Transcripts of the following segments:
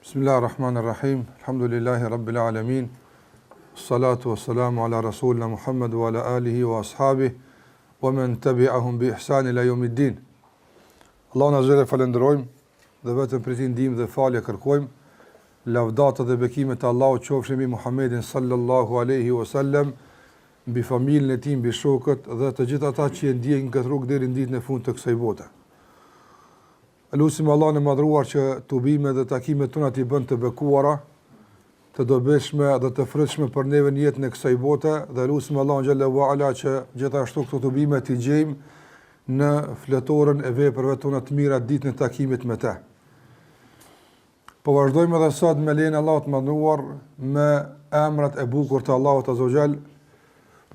Bismillahirrahmanirrahim. Alhamdulillahi rabbil alamin. Salatu wassalamu ala rasulina Muhammad wa ala alihi wa ashabihi wa man tabi'ahum bi ihsan ila yawmiddin. Allahun azza wa falenderojmë dhe vetëm për t'i ndihmë dhe falje kërkojmë. Lavdata dhe bekimet e Allahut qofshin mbi Muhammedin sallallahu alaihi wasallam, mbi familjen e tij, mbi shokët dhe të gjithë ata që e ndjekin këtë rrugë deri në ditën e fundit të kësaj bote. Lutim Allahun e madhruar që tubimet dhe takimet tona t'i bën të bekuara, të dobishme dhe të frytshme për neve në jetën e kësaj bote, dhe lutim Allahun xhallahu ala që gjithashtu këto tubime t'i gjejmë në fletorën e veprave tona të mira ditën e takimit me të. Po vazhdojmë edhe sot me lejen e Allahut të mënduar me emrat e bukur të Allahut azza wa jall,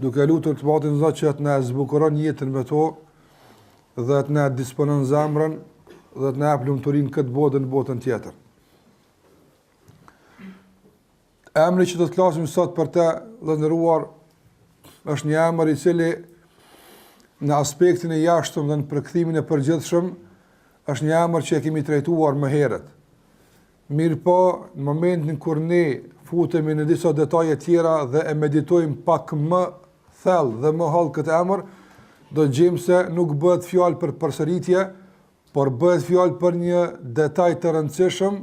duke lutur të Zotin Zot që të na zbukuron jetën me to dhe të na disponon zemrën dhe të na jap lumturinë këtë botë në botën tjetër. Emri që do të flasim sot për të vëllëruar është një emër i cili në aspektin e jashtëm dhe në përkthimin e përgjithshëm është një emër që e kemi trajtuar më herët. Mirë po, në momentin kur ne futemi në disa detaje tjera dhe e meditojmë pak më thellë dhe më hall këtë emër, do të gjejmë se nuk bëhet fjalë për përsëritje, por bëhet fjalë për një detaj të rëndësishëm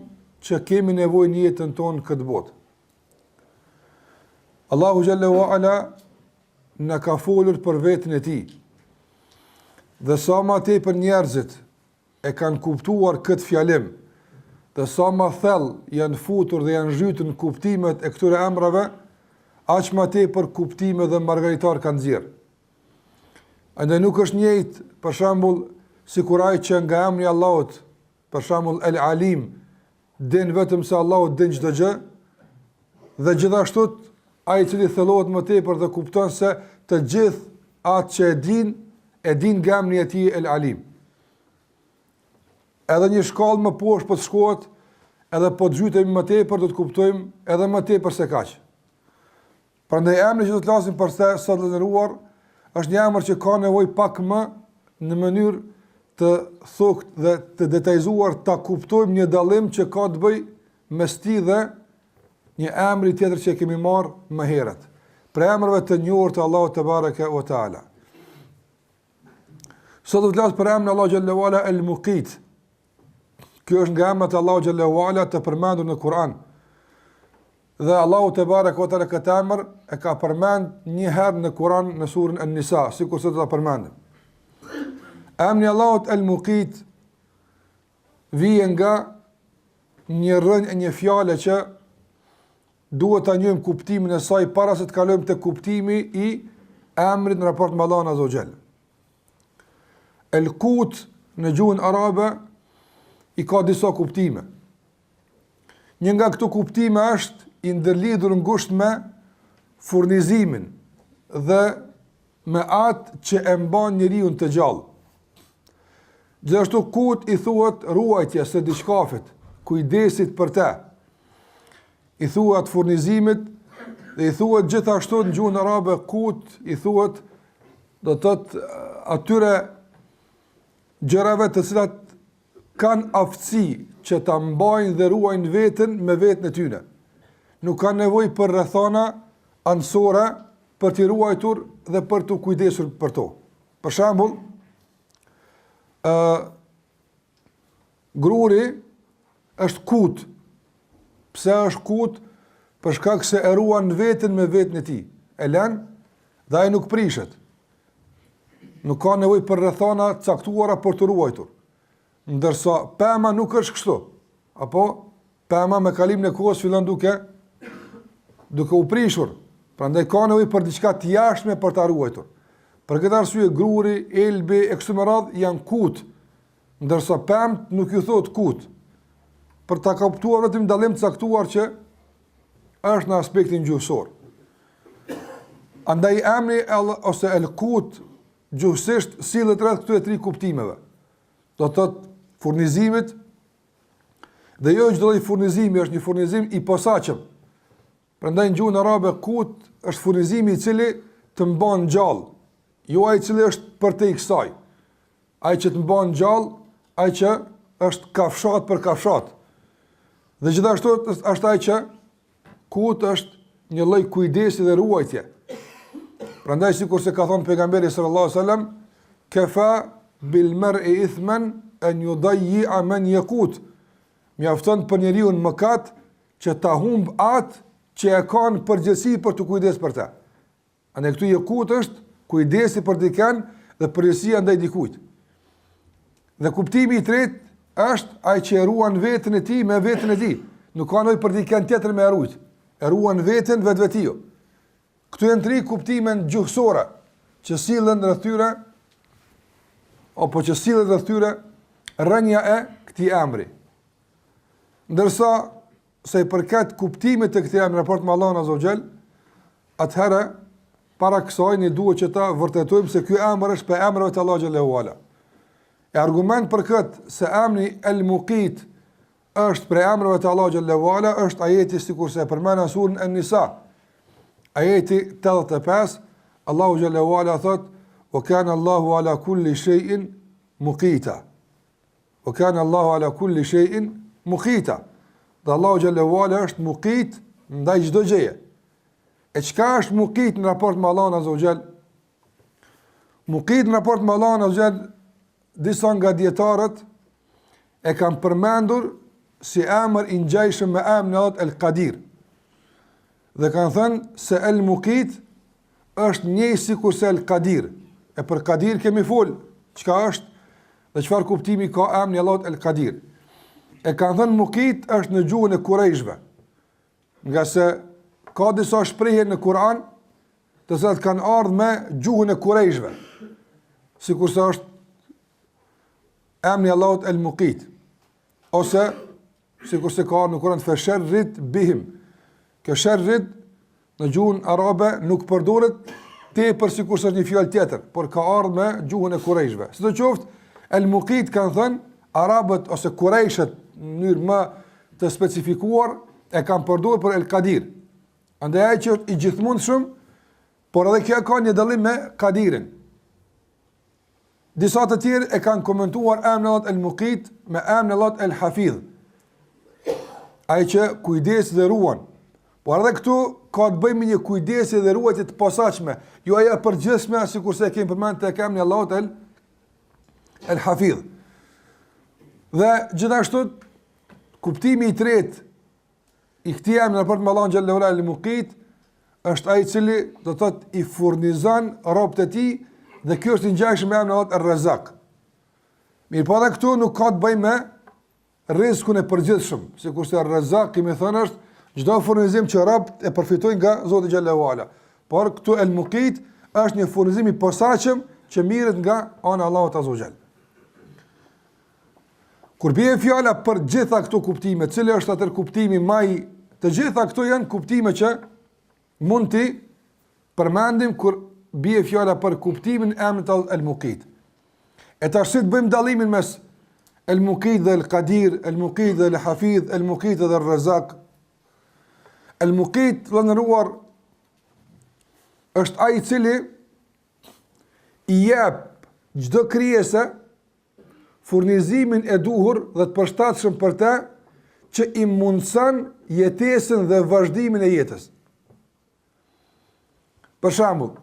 që kemi nevojë në jetën tonë këtë botë. Allahu xhallahu ala na ka folur për veten e tij. Dhe sa më tepër njerëzit e kanë kuptuar këtë fjalim, dhe sa më thellë janë futur dhe janë zhytur në kuptimet e këtyre emrave, aq më tepër kuptime dhe margaritar kanë nxjerr. Andaj nuk është njëjtë, për shembull, sikur ai që nga emri i Allahut, për shembull El Alim, din vetëm se Allahu din çdo gjë, dhe gjithashtu ai i cili thellohet më tepër dhe kupton se të gjithë atë që e din nga emri i tij El Alim. Edhe një shkallë më poshtë po të shkohet, edhe po të zhytemi më tepër do të kuptojmë edhe më tepër se kaq. Prandaj emri që do të flasim për sot të nderuar është një emër që ka nevojë pak më në mënyrë të thokt dhe të detajzuar ta kuptojmë një dallim që ka të bëjë mes tij dhe një emri tjetër që kemi marrë më herët, për emrave të njohur të Allahut te baraka wa taala. Sot do të flas për emrin Allahu xhallahu ala El-Muqit. Kjo është nga emrat e Allahu xhallahu ala të përmendur në Kur'an. Dhe Allahu te baraka wa taala këtë emër e ka përmend një herë në Kur'an në surën An-Nisa, sikur se do ta përmendim. Emri Allahut El-Muqit vjen nga një rrënjë e një fjale që duhet ta njohim kuptimin e saj para se të kalojmë te kuptimi i emrit në raport me Allahun azza wa jall. El-Qut në gjuhën arabe i ka disa kuptime. Një nga këto kuptime është i ndërlidhur ngushtë me furnizimin dhe me atë që e mban njeriu të gjallë. Gjithashtu qut i thuhet ruajtja së diçkafit, kujdesit për të. I thuhet furnizimit dhe i thuhet gjithashtu në gjuhën arabe qut i thuhet do të thotë atyre gjërave të cilat kanë aftësi që ta mbajnë dhe ruajnë veten me veten e tyre. Nuk kanë nevojë për rrethana anësore për t'i ruajtur dhe për t'u kujdesur për to. Për shembull, gruri është kut. Pse është kut? Për shkak se e ruan veten me veten e tij. E lën dhe ai nuk prishet. Nuk ka nevojë për rrethana caktuara për të ruajtur. Ndërsa pema nuk është kështu. Apo pema me kalimin e kohës fillon duke u prishur. Prandaj ka nevojë për diçka të jashtme për ta ruajtur. Për këtë arsye gruri, elbi e kështu me radhë janë kut, ndërsa pemt nuk ju thot kut. Për ta kuptuar vetëm dallim të caktuar që është në aspektin gjuhësor. Andaj emri ose El-Qut gjuhësisht sillet rreth këtyre tre kuptimeve. Do të thotë furnizimit, dhe jo çdo lloj furnizimi është një furnizim i posaçëm. Prandaj në gjuhën arabe qut është furnizimi i cili të mban gjallë, jo ai i cili është për te i kësaj. Ai që të mban gjallë, ai që është kafshat për kafshat. Dhe gjithashtu është ai që kuti është një lloj kujdesi dhe ruajtje. Prandaj sikur se ka thënë pejgamberi sallallahu alajhi wasallam, kafa bil mar'i ithman an yudayya man yaqut. Mjafton për njeriu në mëkat që ta humb atë që e kanë përgjegjësi për të kujdes për ta. Andaj këtu yaqut është kujdesi për dikën dhe përgjegjësia ndaj dikujt. Dhe kuptimi i tretë është ai që e ruan veten e tij me veten e tij. Nuk ka nevojë për dikën tjetër me rujt. E ruan veten vetvetiu. Këtu janë tre kuptime gjuhësore që sillen rreth tyre apo që sillet rreth tyre rënja e këtij emri. Ndërsa se i përket kuptimit të këtij emri raport me Allahun Azza wa Jall, atëherë para kësaj ne duhet që ta vërtetojmë se ky emër është për emrat e Allahut Xhallahu Ala. E argument për këtë se emri El-Muqit është për emrave të Allahut Xhallahu Ala është ajeti sikurse e përmend në surën An-Nisa. Ajeti 85, Allahu Xhallahu Ala thot: "Wa kana Allahu ala kulli shay'in muqita." Wa kana Allahu ala kulli shay'in muqita. Dhe Allahu Xhallahu Ala është muqit ndaj çdo gjëje. E çka është muqit në raport me Allahun Azza wa Jall? Muqit në raport me Allahun Azza wa Jall, disa nga dietarët e kanë përmendur si emër i ngjajshëm me emrin e Allahut El-Qadir. Dhe kanë thënë se El-Muqit është njëjë sikur se El-Qadir. E për Qadir kemi fol, çka është dhe çfarë kuptimi ka emri i Allahut El-Qadir. E kanë thënë Muqit është në gjuhën e Kurajshve. Nga se ka disa shprehje në Kur'an të cilat kanë ardhur me gjuhën e Kurajshve. Sikurse është emri i Allahut El-Muqit. Ose sikurse ka në Kur'an fasharrid bihim. Kjo sharrid në gjuhën arabe nuk përdoret tepër sikurse është një fjalë tjetër, por ka ardhur me gjuhën e Kurajshve. Sidoqoftë, El-Muqit kanë thënë arabët ose Kurajshët në mënyrë më të specifikuar e kanë përdorur për El-Qadir. Andaj ai që është i gjithmundshëm, por edhe kjo ka një dallim me Qadirin. Disa të tjerë e kanë komentuar emrin e Allahut El-Muqit me emrin e Allahut El-Hafidh. Ai që kujdes dhe ruan. Por edhe këtu ka të bëjë me një kujdesi dhe ruajtje të posaçme, jo ajo e përgjithshme sikurse e kemi përmendur tek emri i Allahut El-Hafidh. Dhe gjithashtu kuptimi i tretë i këtij emri në raport me Allahun Xhallahu Ala El-Muqit është ai i cili do të thotë i furnizon robët e tij dhe kjo është i ngjashëm me emrin e Allahut Er-Razzaq. Mirpo edhe këtu nuk ka të bëjë me rrezikun e përgjithshëm, sikurse Er-Razzaq kemi thënë është çdo furnizim që robët e përfitojnë nga Zoti Xhallahu Ala. Por këtu El-Muqit është një furnizim i posaçëm që mirret nga ana e Allahut Azza wa Jall. Kur bie fjala për gjitha këto kuptime, cili është atë kuptimi më i të gjitha këto janë kuptime që mund t'i përmendim kur bie fjala për kuptimin e emrit El-Muqit. E tash si të bëjmë dallimin mes El-Muqit dhe El-Qadir, El-Muqit dhe El-Hafidh, El-Muqit dhe El-Razzaq. El-Muqit lëndëruar është ai i cili i jep çdo krijese furnizimin e duhur dhe të përshtatshëm për të që i mundson jetesën dhe vazhdimin e jetës. Për shembull,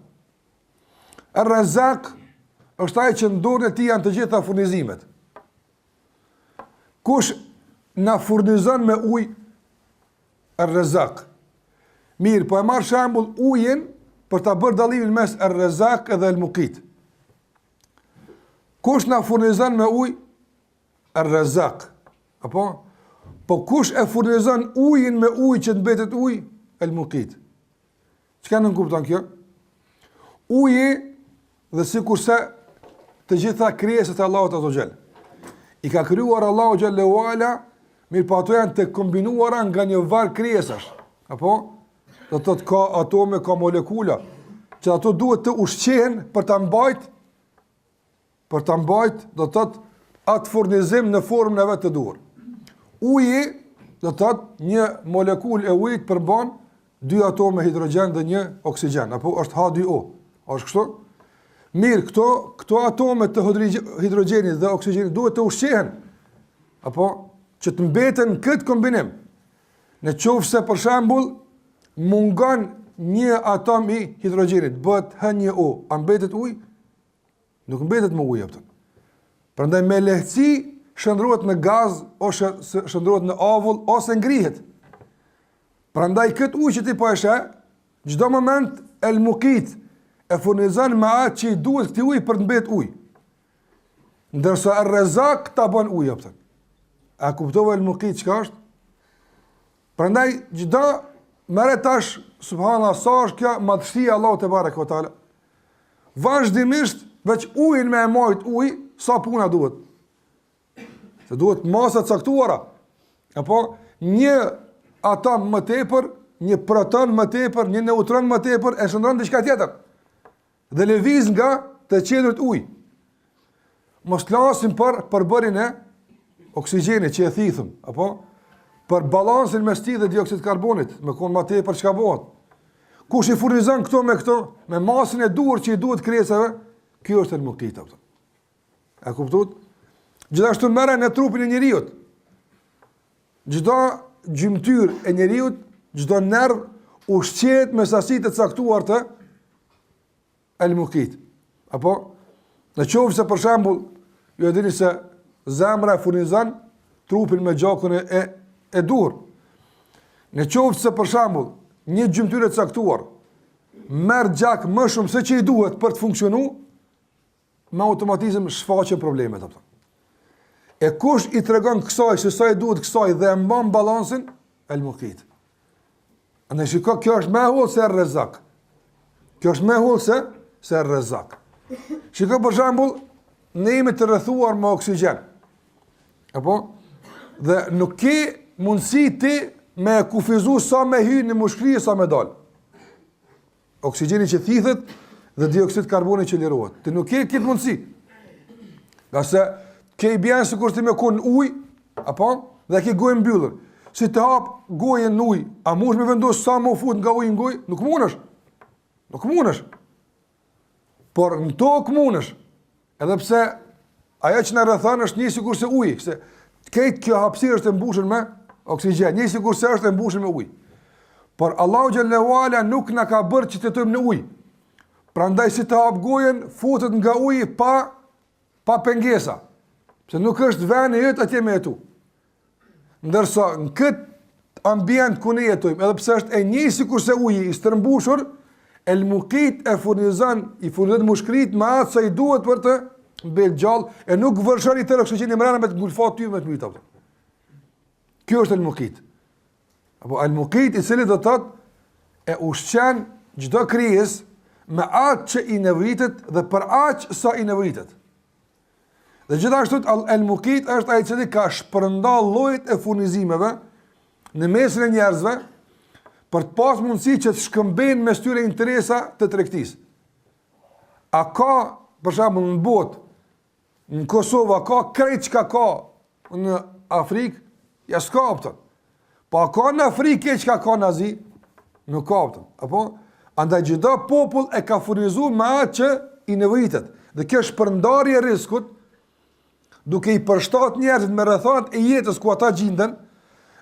Er-Razzaq është ai që në dorën e tij janë të gjitha furnizimet. Kush na furnizon me ujë? Er-Razzaq. Mirë, po e marr shembull ujin për ta bërë dallimin mes Er-Razzaq dhe El-Muqit. Kush na furnizon me ujë? Er-Razzaq. Apo? Po kush e furnizon ujin me ujë që të mbetet ujë? El-Muqit. Çka nuk kupton kjo? Uji dhe sikurse të gjitha krijesat e Allahut Azza wa Jall. I ka krijuar Allahu Xhallahu Ala, mirë po ato janë të kombinuara nga një varg krijesash. Apo? Do të thotë ka atome, ka molekula, që ato duhet të ushqehen për ta mbajtur do të thotë atë furnizim në formën e vet të duhur. Uji do të thotë një molekulë e ujit përmban 2 atome hidrogjen dhe 1 oksigjen, apo është H2O. Është kështu? Mirë, këto atome të hidrogjenit dhe oksigjenit duhet të ushqehen, apo që të mbeten këtë kombinim. Në qoftë se për shembull mungon një atom i hidrogenit, bëhet H2O, a mbetet ujë? Nuk mbetet më ujë apo. Prandaj me lehtësi shndrohet në gaz ose shndrohet në avull ose ngrihet. Prandaj këtë ujë që ti po e sheh, çdo moment el muqit e furnizon me atë që i duhet këtij ujë për të mbetë ujë. Ndërsa ar-Razak ta bën ujë apo. A kuptova el muqit çka është? Prandaj çdo merret tash subhanallahu sa është kjo madhështia e Allahut te barekuhu teala. Vazhdimisht veç ujin me e majt ujë, sa puna duhet. Se duhet masa caktuara. Apo një atom më tepër, një proton më tepër, një neutron më tepër e shndron diçka tjetër. Dhe lëviz nga të qendrët ujë. Mos flasim për përbërjen e oksigjenit që e thithëm, apo për balansin mes tij dhe dioksidit të karbonit, me kon më tepër çka bëhet. Kush i furnizon këto me këto, me masën e duhur që i duhet krijesave, kjo është el-muqit apo. A kuptuat? Gjithashtu merren në trupin e njeriu. Çdo gjymtyr e njeriu, çdo nerv ushqehet me sasi të caktuar të el-muqit. Apo në qoftë se për shembull, ju e dini se zemra furnizon trupin me gjakun e duhur. Në qoftë se për shembull, një gjymtyr e caktuar merr gjak më shumë se që i duhet për të funksionuar, me automatizëm shfaqen problemet apo. E kush i tregon kësaj se sa i duhet kësaj dhe e mban balansin, el-muqit. Andaj shiko, kjo është më e hollë se ar-Razak. Kjo është më e hollë se ar-Razak. Shiko për shembull, ne jemi të rrethuar me oksigjen. Apo? Dhe nuk ke mundësi ti me kufizu sa me hyrë në mushkëri sa me dal. Oksigjeni që thithet dhe dioksid karboni që lirohet. Ti nuk ke këtë mundësi. Nga se ke i bjenë sikur ti me kon ujë, apo? Dhe ke gojën mbyllur. Si të hap gojën në ujë, a mundesh me vendos sa më fut nga ujë në gojë? Nuk mundesh. Nuk mundesh. Por në tokë mundesh. Edhe pse ajo që na rrethon është një sikur se ujë, se këtë kjo hapësirë është e mbushur me oksigjen, një sikur se është e mbushur me ujë. Por Allahu xhallahu ala nuk na ka bërë që të jetojmë në ujë. Prandaj si të hap gojën, futet nga uji pa pengesa. Pse nuk është veni jot atje me jetu. Ndërsa në këtë ambient ku ne jetojmë, edhe pse është e njëjtë sikur se uji i stërmbushur, el-muqit i furnizon mushkrit me atë sa i duhet për të mbet gjallë, e nuk vërshon i tërë oksigjenin mbrana me të ngulfat ty me të mbyta. Kjo është el-muqit. Apo el-muqit i cili do të thotë e ushqen çdo krijesë me atë që i nevojitet dhe për aq sa i nevojitet. Dhe gjithashtu el-muqit është ai i cili ka shpërndar llojet e furnizimeve në mesin e njerëzve për të pas mundësi që të shkëmbejnë mes tyre interesa të tregtisë. A ka, për shembull, në botë, në Kosovë, ka krejt çka ka në Afrikë? Ja s'ka opton. Po a ka në Afrikë çka ka në Azi? Nuk ka opton. Apo? Andaj çdo popull e ka furnizuar me atë që i nevojitet. Dhe kjo shpërndarje e rrezikut, duke i përshtat njerëzit me rrethonat e jetës ku ata gjenden,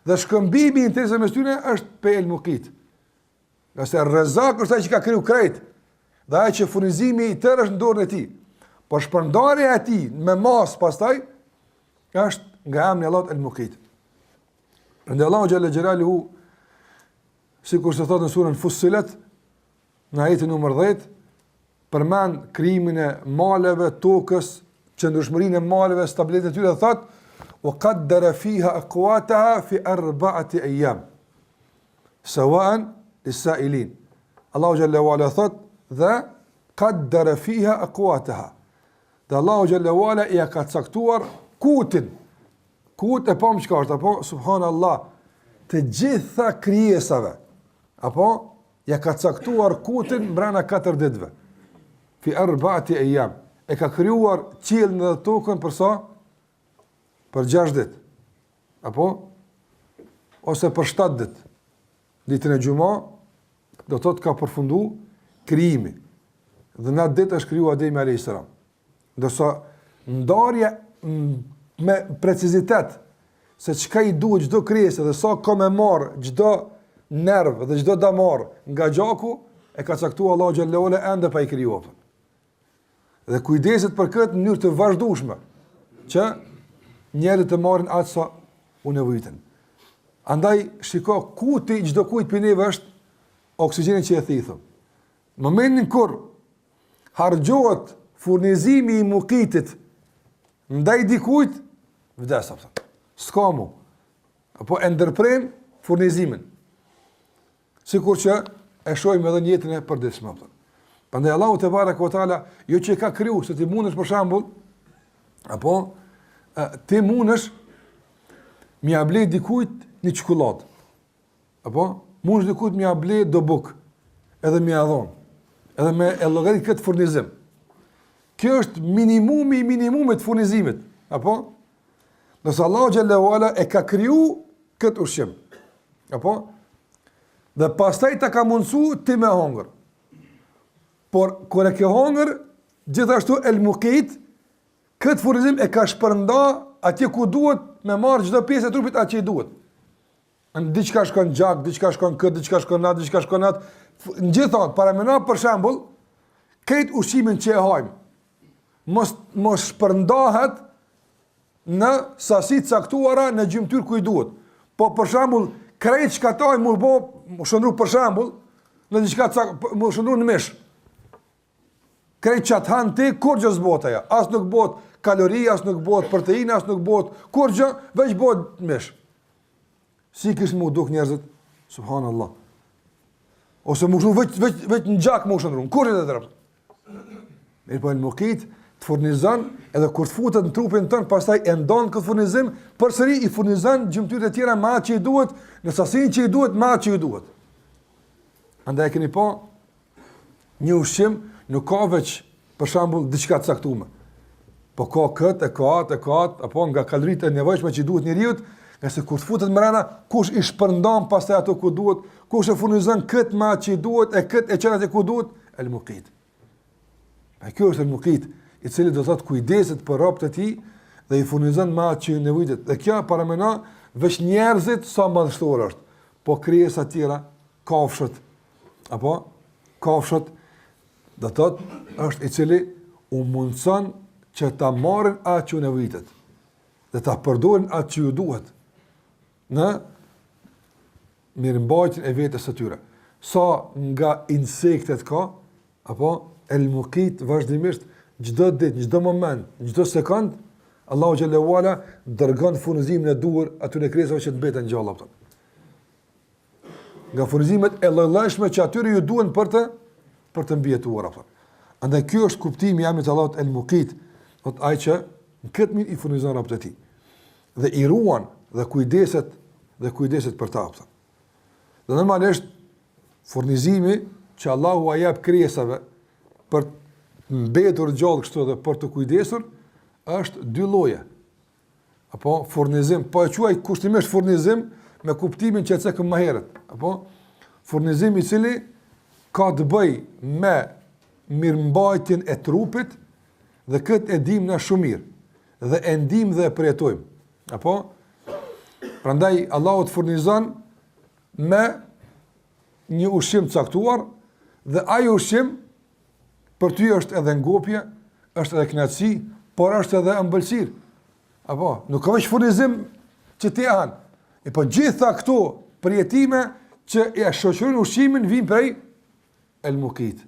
dhe shkëmbimi i interesave mes tyre është pe el-muqit. Qase ar-Razak është ai që ka kriju krejt, dhe ai që furnizimi i tërë është në dorën e tij. Por shpërndarja e tij me mas pastaj është nga emri Allahut el-Muqit. Prandaj Allahu xhalla xhelaluhu, sikur se thotë në surën Fussilet, në ajetin numër 10, përmend krijimin e maleve, tokës, qëndrueshmërinë e maleve, stabilitetin e tyre, dhe thotë وقدر فيها أقواتها في 4 أيام سواء للسائلين. الله جل وعلا thot dhe قدر فيها أقواتها. Dhe Allahu xhalla wala ja ka caktuar kutin. Kut e pam çka është, apo subhanallah, të gjitha krijesave. Apo ja ka caktuar kutin brenda 4 ditëve. Fi 4 أيام. E ka krijuar qiellin dhe tokën për sa? Për 6 ditë, apo, ose për 7 ditë, ditën e gjuma, do të ka përfundu krijimi, dhe në atë ditë është kriju Ademi a.s. Ndërsa ndarja me precizitet se çka i duhet çdo krijesë dhe sa ka me marr çdo nerv dhe çdo damar nga gjaku, e ka caktuar Allahu xhallahu ala ende pa i krijuar. Dhe kujdeset për këtë në mënyrë të vazhdueshme, që njerëzit të marrin atë sa u nevojiten. Andaj shiko ku ti çdo kujt për neve është oksigjeni që e thithëm. Në momentin kur harxhohet furnizimi i mukitit ndaj dikujt, vdes apo. S'ka mu. Apo e ndërpren furnizimin. Sikur që e shohim edhe në jetën e përditshme. Prandaj Allahu te baraka ve taala jo që ka kriju se ti mundesh për shembull, apo ti mundesh mi ia blej dikujt një çokoladë. Apo mundesh dikujt mi ia blej do buk, edhe mi ia dhon. Edhe me e llogarit këtë furnizim. Kjo është minimumi i minimumit të furnizimit, apo? Nëse Allahu xhallahu ala e ka kriju këtë ushqim, apo? Dhe pastaj ta ka mundsu ti me hongër. Por kur e ke hongër, gjithashtu el muqit këtë furnizim e ka shpërnda atje ku duhet me marrë çdo pjesë e trupit atë që i duhet. Në diçka shkon gjak, diçka shkon kët, diçka shkon nat, diçka shkon nat. Në gjithë para mëna për shembull, këtë ushqimin që e hajmë, mos shpërndahet në sasi caktuara në gjymtyr ku i duhet. Po për shembull, krejt çka taj më shëndru për shembull, në diçka më shëndru në mish. Krejt çat han ti kur gjë zbota ja. As nuk bëhet kalori, as nuk bëhet proteina, as nuk bëhet kur gjë, veç bëhet mish. Si kish mu duk njerëzit? Subhanallah. Ose më shëndru veç në gjak më shëndru, kur e të drept. Mirë po e në mukit, të furnizan, edhe kur të futet në trupin tënë, pastaj e ndonë këtë furnizim, përsëri i furnizan gjymtyrët e tjera me atë që i duhet, në sasinë që i duhet, me atë që i duhet. Andaj keni po, një ushqim nuk ka veç, për shembull, diçka të caktuar. Po ka këtë, apo nga kaloritë e nevojshme që i duhet njeriu, nga se kur të futet mrena, kush i shpërndan pastaj ato ku duhet, kush e furnizon këtë me atë që i duhet, e këtë e çon atë ku duhet, el muqit. A kjo është el muqit, i cili do të thotë kujdeset për robët e tij dhe i furnizon me atë që nevojitet. Dhe kjo para mëna veç njerëzit sa madhështor është, po krijesa të tjera, kafshët, apo kafshët do të thotë është i cili u mundson që ta marrin atë që nevojitet dhe ta përdorin atë që ju duhet në mirëmbajtjen e vetes së tyre. Sa nga insektet ka, apo el muqit vazhdimisht çdo ditë, çdo moment, çdo sekond, Allahu xhallahu ala dërgon furnizimin e duhur aty në krijesave që të mbeten gjallë ato. Nga furnizimet e lloj-llojshme që atyre ju duhen për të mbijetuar ato. Andaj ky është kuptimi i emrit Allahut el muqit, do të ai që në këtë mënyrë i furnizon robët e tij dhe i ruan dhe kujdeset për ta. Dhe normalisht furnizimi që Allahu a jep krijesave për mbetur gjallë kështu dhe për të kujdesur është dy lloje. Apo furnizim, po e quaj kushtimisht furnizim me kuptimin që e cekëm më herët. Apo furnizim i cili ka të bëj me mirëmbajtjen e trupit dhe këtë e dim na shumë mirë dhe e ndim dhe e përjetojmë. Apo prandaj Allahu të furnizon me një ushqim caktuar dhe ai ushqim për ty është edhe ngopje, është edhe kënaqësi, por është edhe ëmbëlsirë. Apo, nuk ka veç furnizim që ti han. E po gjitha këto përjetime që e shoqërojnë ushqimin vijnë prej el muqit.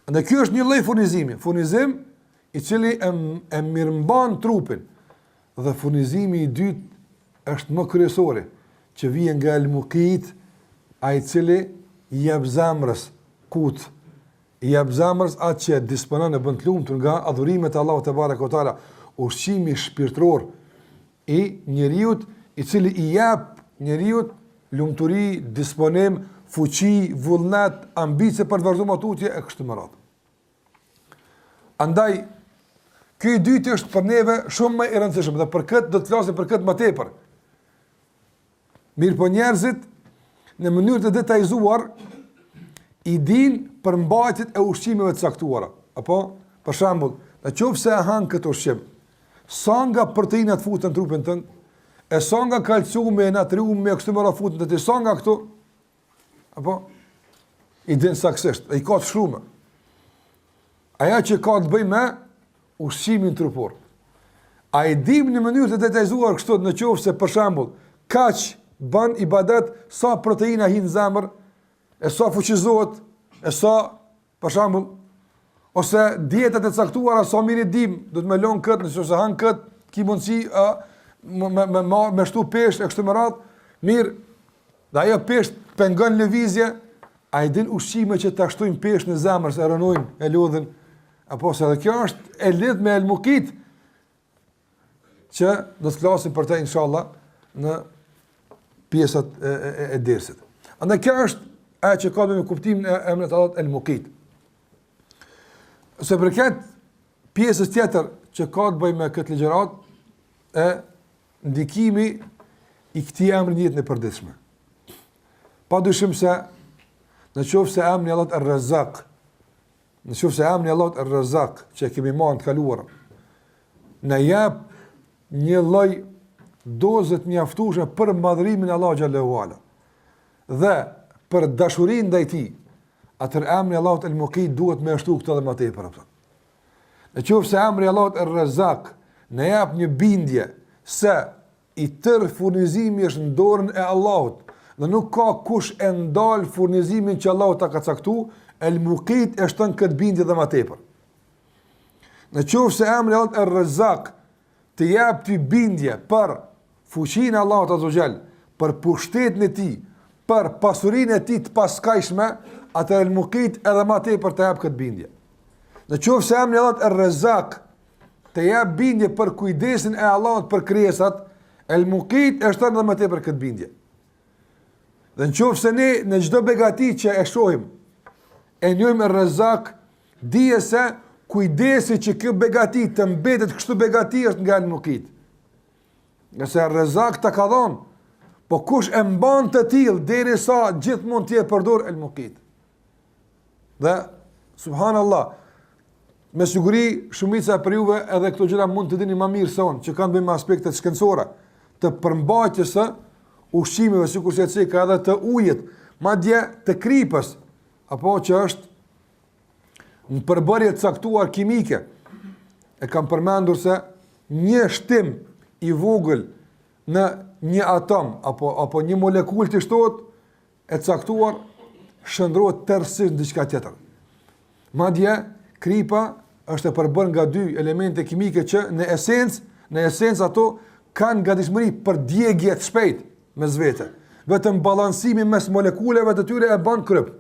Dhe ky është një lloj furnizimi, furnizim i cili e mirëmban trupin. Dhe furnizimi i dytë është më kryesor, që vjen nga el muqit, ai i cili i jep zemrës kut, i jep zemrës atë që disponon e bën të lumtur nga adhurimet e Allahut te barekuhu teala, ushqimi shpirtëror i njeriu i cili i jep njeriu lumturi, disponim, fuqi, vullnet, ambicie për të vazhduar tutje e kështu me radhë. Andaj ky i dytë është për neve shumë më i rëndësishëm dhe për këtë do të flasim për këtë më tepër. Mirë po njerëzit në mënyrë të detajzuar i din për mbajtjet e ushqimeve të caktuara. Apo, për shembull, nëse e han këtë ushqim, sa nga proteinat futen në trupin tënd, e sa nga kalciumi, natriumi, e kështu me rafutën të të sa nga këtu, apo, i din saksisht, e i ka të shrume. Aja që ka të bëj me ushqimin trupor. A i dim në mënyrë të detajzuar kështu në qoftë se për shembull, kaq bën ibadet sa proteina hin në zemër, e sa fuqizohet, e sa për shembull, ose dietat e caktuara sa mirë dim, do të më lën kët, nëse han kët, ki mundsi me shtu peshë e kështu me radhë, mirë, dhe ajo peshë pengon lëvizje, a i din ushqime që ta shtojnë peshë në zemër, se rënojnë, e lodhin, apo se edhe kjo është e lidh me elmukit, që do të flasim për të inshallah në pjesët e dersit. Andaj kjo është ajo që ka me kuptimin e emrit Allahut elmukit. Se përket pjesës tjetër që ka të bëjë me këtë ligjërat, e ndikimi i këtij emri në jetën e përditshme. Padyshim se në qoftë se emri Allahut Ar-Razzaq, në qoftë se emri Allahut Ar-Razzaq që kemi marrë të kaluar, na jep një lloj dozë të mjaftueshme për madhrimin e Allahut xhallahu ala dhe për dashurinë ndaj tij, atëherë emri Allahut El-Muqit duhet më ashtu këtë edhe më tepër. Në qoftë se emri Allahut Er-Razzaq na jep një bindje se i tërë furnizimi është në dorën e Allahut dhe nuk ka kush e ndal furnizimin që Allahu ta ka caktuar, El-Muqit e shton këtë bindje edhe më tepër. Në qoftë se emri Allahut Er-Razzaq të jap ty bindje për fuqinë e Allahut azza xal, për pushtetin e tij, për pasurinë e tij të paskajshme, atë El-Muqit edhe më tepër të jap këtë bindje. Në qoftë se emri Allahut Er-Razzaq të jap bindje për kujdesin e Allahut për krijesat, El-Muqit e shton edhe më tepër këtë bindje. Dhe në qoftë se ne në çdo begati që e shohim, e njohim Er-Razzaq, dije se kujdesi që kjo begati të mbetet kështu begati është nga El-Muqit. Nëse Er-Razzaq të ka dhënë, po kush e mban të tillë derisa gjithmonë të përdor El-Muqit. Dhe subhanallahu, me siguri shumica për juve edhe këto gjëra mund të dini më mirë se unë, që kanë bëjmë aspektet shkencore të përmbajtjes së ushqimeve, sikur se ka edhe të ujit, madje të kripës, apo që është në përbërje të caktuar kimike. E kam përmendur se një shtim i vogël në një atom apo një molekull të shtohet e caktuar shndrohet tërësisht në diçka tjetër. Madje kripa është e përbërë nga dy elemente kimike që në esencë ato kanë gatishmëri për djegje të shpejtë mes vete. Vetëm balancimi mes molekuleve të tyre e bën kryp.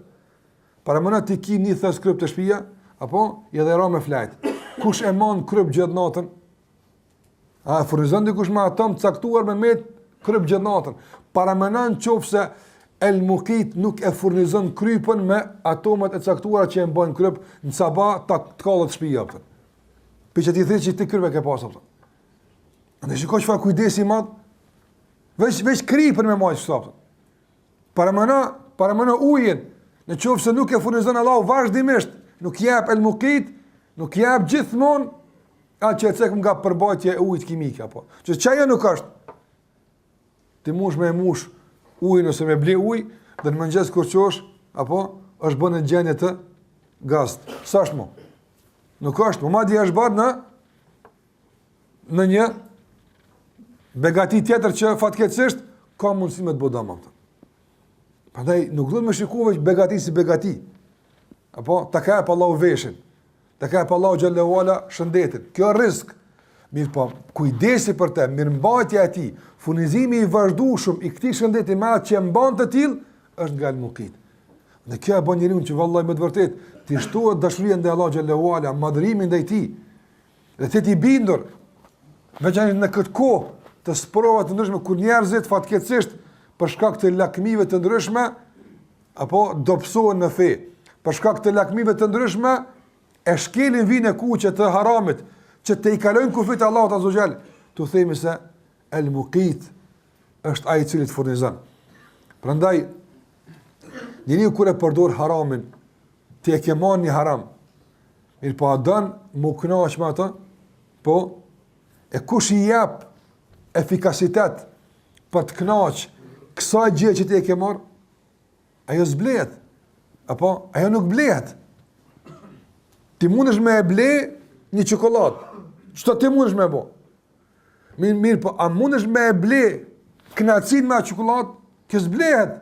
Para mëna ti ki një thës kryp të shtëpia, apo i dhe ra me flajt. Kush e man kryp gjithë natën? A furnizon dikush me atom të caktuar me met kryp gjithë natën. Para mëna në qofë se El-Muqit nuk e furnizon krypën me atomat e caktuara që e mbajnë kryp në sabah të kallët shtëpia. Për që ti thirë që ti kryp e ke pasë. Në shiko që fa kujdesi madhë, veç krypën me majtë shtapë. Para mëna ujin, në qofë se nuk e furnizon Allahu vazhdimisht, nuk jep El-Muqit, nuk jep gjithmonë atë që e cekëm nga përbajtje e ujit kimike. Që qaja nuk është, ti mush me mush ujin ose me ble uj, dhe në mëngjes kur qosh, është bënë në gjenje të gazt. Sa është mo? Nuk është, mo madhi është bërë në një begati tjetër që fatkeqësisht ka mundësi me të bodama. Prandaj nuk duhet me shikove që begati si begati. Ta ka e pa Allahu veshin, ta ka e pa Allahu xhallahu ala shëndetin. Kjo është risk. Mirë po, kujdesi për te, mirëmbajtja e tij, furnizimi i vazhdueshëm i këtij shëndeti me atë që mban të tillë është nga El-Muqit. Në kjo e bën njeriu që vallahi me të vërtet ti shtohet dashuria ndaj Allahu xhallahu ala, madhrimi ndaj tij. Dhe ti i bindur veçanërisht në këtë kohë të sprova të ndryshme kur njerëzit fatkeqësisht për shkak të lakmive të ndryshme apo dobësohen në fe. Për shkak të lakmive të ndryshme e shkelin vinë e kuqe të haramit që të i kalojnë kufit Allahut azza xal, tu themi se El-Muqit është ai i cili të furnizon. Prandaj njeriu kur e përdor haramin, ti e ke marrë një haram. Mirë po a don më kënaq me atë? Po e kush i jap efikasitet për të kënaq kësaj gjë që ti e ke marr, ajo s'blehet. Apo ajo nuk blehet. Ti mundesh me e ble një çokoladë. Çto ti mundesh me e bë? Mirë, po a mundesh me e ble kënaqësinë me atë çokoladë? Kjo s'blehet.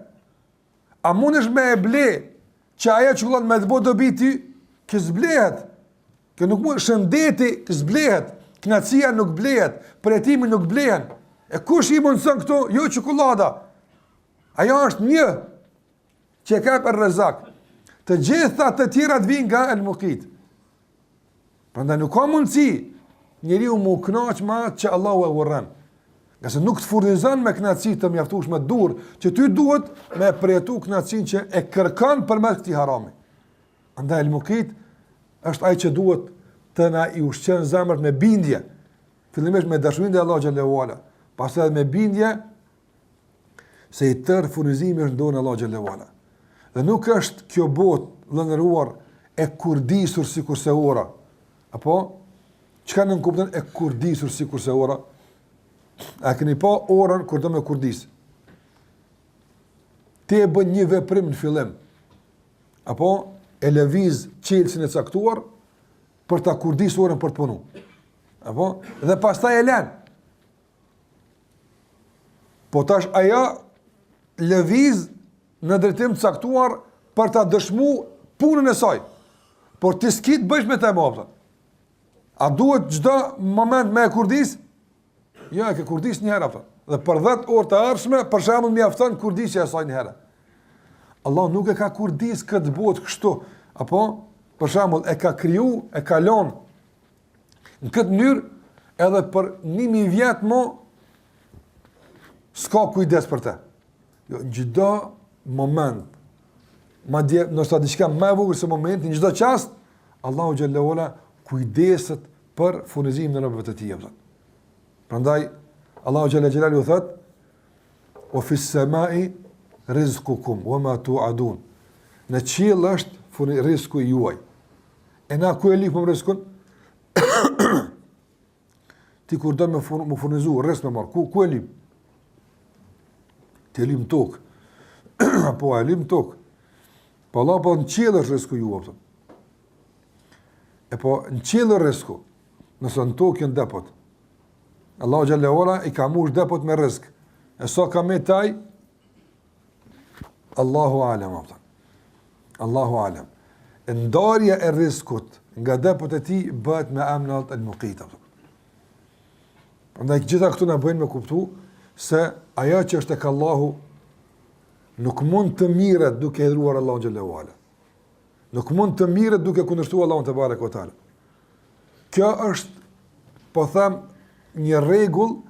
A mundesh me e ble që ajo çokoladë me të bëjë dobi ti? Kjo s'blehet. Kjo nuk mund, shëndeti s'blehet, kënaqësia nuk blehet, përjetimi nuk blehen. E kush i mundson këto? Jo çokolada. Ajo është një që ka për rrezak. Të gjitha të tjera të vinë nga el-Muqit. Prandaj nuk ka mundësi njeriu mu kënaq me atë që Allahu e urren. Nëse nuk të furnizon me kënaqësi të mjaftueshme dur, që ty duhet me përjetu kënaqësinë që e kërkon përmes këtij harami. Andaj el-Muqit është ai që duhet të na i ushqen zemrat me bindje. Fillimisht me dashurinë e Allahut xhallahu ala, pastaj me bindje se i tërë furnizimi është ndonë Allahu xhallahu ala. Dhe nuk është kjo botë lëndëruar e kurdisur sikurse ora. Apo çka nën kupton e kurdisur sikurse ora? A keni pa orën kur do me kurdis? Ti e bën një veprim në fillim. Apo e lëviz qelsin e caktuar për ta kurdisur orën për të punu. Apo dhe pastaj e lën. Po tash ajo lëviz në drejtim të caktuar për ta dëshmu punën e saj. Por ti s'ki të bësh me të mëpta. A duhet çdo moment me kurdis? Jo, e ke kurdis një herë, dhe për 10 orë të ardhshme, për shembull mjafton kurdisja e saj një herë. Allah nuk e ka kurdis këtë botë kështu, apo për shembull e ka kriju, e ka lënë në këtë mënyrë edhe për 1000 vjet më s'ka kujdes për te. Jo, në çdo moment, madje nëse diçka më e vogël se momenti, në çdo çast, Allahu xhallahu ala kujdeset për furnizimin e robëve të tij. Prandaj Allahu xhalla xhelalu thot: "Wa fi s-sama'i rizqukum wa ma tu'adun." Në qiell është rizku juaj. E na ku e lipëm rizkun? Ti kur do me furnizu rrezik me marr, ku e lip? Ti e lim tok. Po e lim tok. Po Allah po në qiell është rizku juaj. E po në qiell rizku. Nëse në tokë janë depot. Allahu xhallahu ala i ka mush depot me rrezik. E sa ka me taj? Allahu alem. Allahu alem. Ndarja e rrezikut nga depot e tij bëhet me emrin el-Muqit. Prandaj gjitha këtu na bëjnë me kuptu se ajo që është tek Allahu nuk mund të mirret duke e dhuruar Allahu xhallahu ala. Nuk mund të mirret duke kundërshtuar Allahun te bareke ve teala. Kjo është, po them, një rregull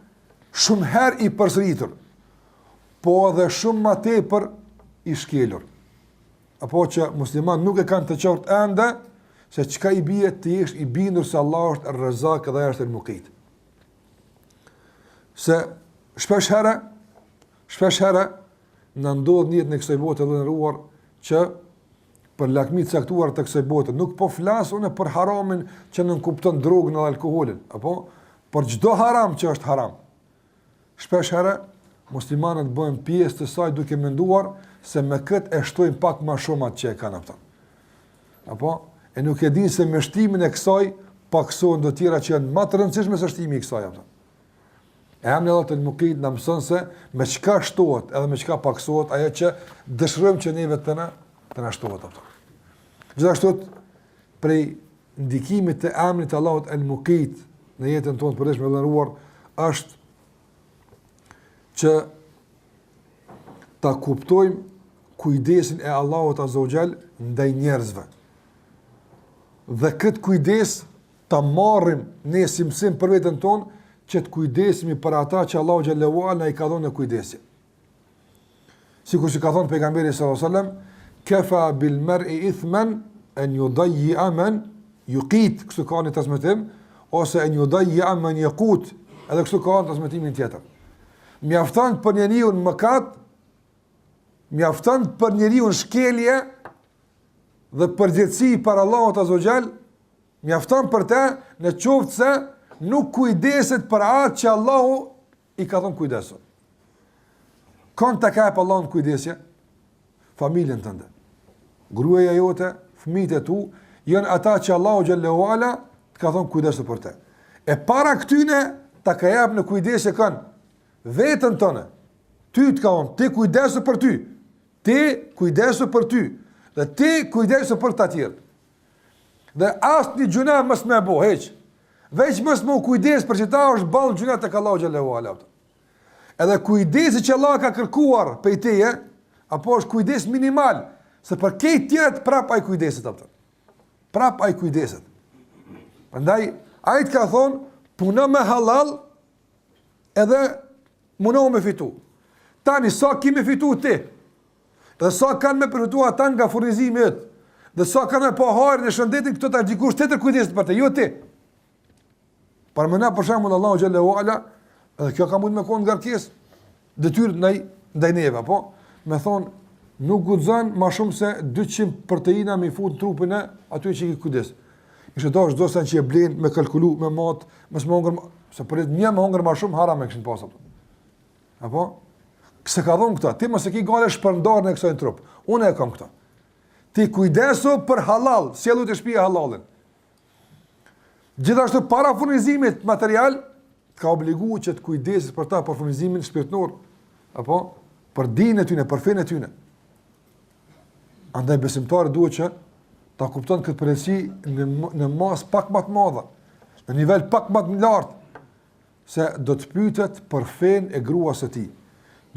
shumë herë i përsëritur, po edhe shumë më tepër i shkelur. Apo që musliman nuk e kanë të qartë ende se çka i bie ti jesh i bindur se Allah është Ar-Razzaq dhe është El-Muqit. Se shpesh herë në ndodh njët në kësaj bote dhe nëruar që për lakmit caktuar të kësaj bote, nuk po flasë une për haramin që nënkupton drogën dhe alkoholin, apo për çdo haram që është haram. Shpesh herë muslimanët bëhen pjesë të saj duke menduar se me këtë e shtojnë pak më shumë atë që e kanë ata. Apo e nuk e dinë se me shtimin e kësaj paksohen do tjera që janë më të rëndësishme se shtimi i kësaj ata. E emri Allahut El-Muqit na mëson se me çka shtohet edhe me çka paksohet ajo që dëshirojmë që neve të na shtohet ata. Gjithashtu prej ndikimit të emrit të Allahut El-Muqit në jetën tonë të përditshme të ndëruar është që ta kuptojmë kujdesin e Allahut Azza wa Jall ndaj njerëzve. Dhe këtë kujdes ta marrim ne si mësim për veten tonë që të kujdesemi për ata që Allahu xhallahu ala na i ka dhënë kujdesi. Sikur që ka thënë pejgamberi sallallahu alajhi wasallam, "Kafa bil mar'i ithman an yudayyi'a man yuqit", kështu ka në transmetim, ose an yudayyi'a man yaqut, edhe kështu ka në transmetimin tjetër. Mjafton për njeriu në mëkat, mjafton për njeriu në shkelje dhe përgjegjësi për Allahut Azza wa Jall, mjafton për të në qoftë se nuk kujdeset për atë që Allahu i ka dhënë kujdesun. Kanë të kapë Allah në kujdesje? Familjen tënde. Gruaja jote, fëmijët e tu, janë ata që Allahu xhallahu ala të ka thonë kujdesu për te. E para këtyne, ta ka jap në kujdesje kanë vetën tëne. Ty të ka thonë, ti kujdesu për ty. Ti kujdesu për ty. Dhe ti kujdesu për të tjerë. Dhe asë një gjuna mës me bo, heq. Veç mës me u kujdes për që ta është balë gjuna të ka Allahu xhallahu ala. Edhe kujdesi që Allah ka kërkuar pej teje, apo është kujdes minimal, se për kejt tjetë prap aj kujdeset apëtër. Prap aj kujdeset. Përndaj, ajt ka thonë, puna me halal, edhe munohu me fitu. Tani, sa kime fitu ti, dhe sa kanë me përfitu ata nga furnizimit, dhe sa kanë me paharin e shëndetin, këto të dikush të tërë kujdeset për te, jo ti. Parmëna për shembull Allahu xhallahu ala, edhe kjo ka mund me konë ngarkesë, detyrë ndaj neve, po? Me thonë, nuk guxon më shumë se 200 proteina me fut në trupin e aty që i kujdes. Ishte dash çdo sa që e blen me kalkulu, me mat, mos më hongër, se për një më hongër më shumë haram e kishin pas ato. Apo? Pse ka dhon këta? Ti mos e ke gale shpërndarën e kësaj trup. Unë e kam këta. Ti kujdesu për halal, sjellu të shtëpia halalin. Gjithashtu para furnizimit material ka obliguar që të kujdesis për ta për furnizimin shpirtëror, apo për dinën e tyre, për fenë e tyre. Andaj besimtari duhet që ta kupton këtë përgjegjësi në mas pak më të madhe, në nivel pak më të lartë, se do të pyetet për fenë e gruas së tij,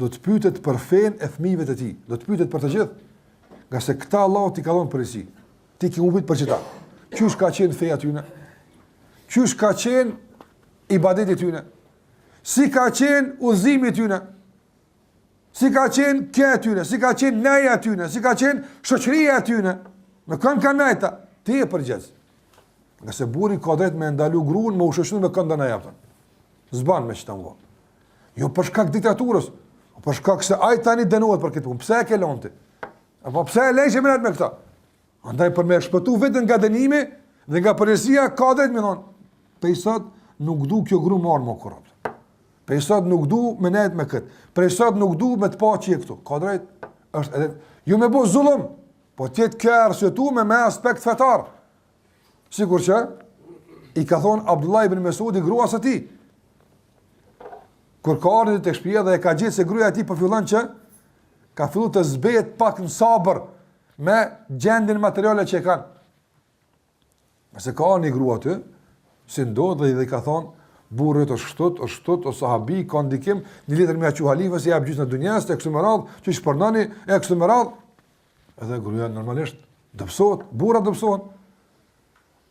do të pyetet për fenë e fëmijëve të tij, do të pyetet për të gjithë, nga se këta Allahu t'i ka dhënë përgjegjësi. Ti ke humbit për çita. Qysh ka qenë feja tyre? Qysh ka qenë ibadeti tyre? Si ka qenë udhëzimi tyre? Si ka qenë kjo tyre? Si ka qenë neja tyre? Si ka qenë shoqëria tyre? Me kënë ka nejta? Ti e përgjës. Nga se buri ka drejt me ndalu gruën, me ushoqnu me kënda neja pëtën. Zban me që të mgo. Jo për shkak diktaturës, për shkak se aj tani denohet për këtë punë. Pse e ke lonti? Apo pse e lejshë me me këta? Andaj për me shpëtu vetën nga dënimi dhe nga përgjësia ka drejt me thonë. Pe i sot nuk du kjo gru marë më korrupt. Pe i sot nuk du me nejt me këtë. Pe i sot nuk du me të pa që e këtu. Ka drejt, është edhe, ju me bo zullum, po tjetë kjo arsjetu me aspekt fetar. Sikur që, i ka thonë Abdullah ibn Mesudi gruas e ti. Kur ka ardhur të shtëpia dhe e ka gjetë se gruaja e tij po fillon që ka filluar të zbehet pak në sabër me gjendjen materiale që e kanë. Nëse ka një grua aty, si ndodh dhe i ka thonë burrit është shtot, o sahabi, ka ndikim, një letër me aqu halifës, i jap gjysmë në dunjas, e kështu me radhë, që i shpërnani, e kështu me radhë. Edhe gruaja normalisht dëpsohet, burra dëpsohen.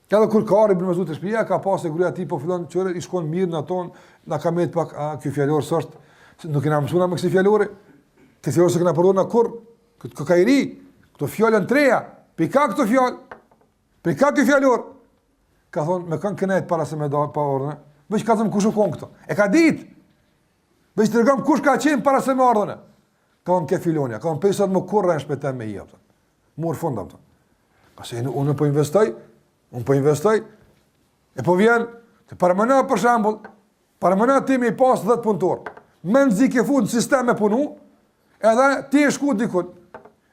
Kada kur ka ardhur Ibn Mesud të shtëpia, ka pasë gruaja e tij po fillon çore i shkon mirë në aton, na ka met pak, ky fjalor s'është, nuk kena mësuar me këtë fjalore. Këtë fjalor s'e kena përdorur na kurr. Këtë ka i ri, këto fjalën treja, pika këto fjalë. Pika ky fjalor. Ka thonë me kanë kënaqet para se me do pa ordhën. Veç ka thënë kush u kon këto. E ka ditë. Veç tregom kush ka qenë para se me ordhën. Ka thonë ke filonia, ka thonë pesat më kurrë në shpëtim me i ato. Mor fund ato. Pasi unë po investoj, e po vjen, të parëmëna për shambull, parëmëna ti me i pas 10 punëtor, me nëzi ke fund në sistem me punu, edhe ti e shku dikun,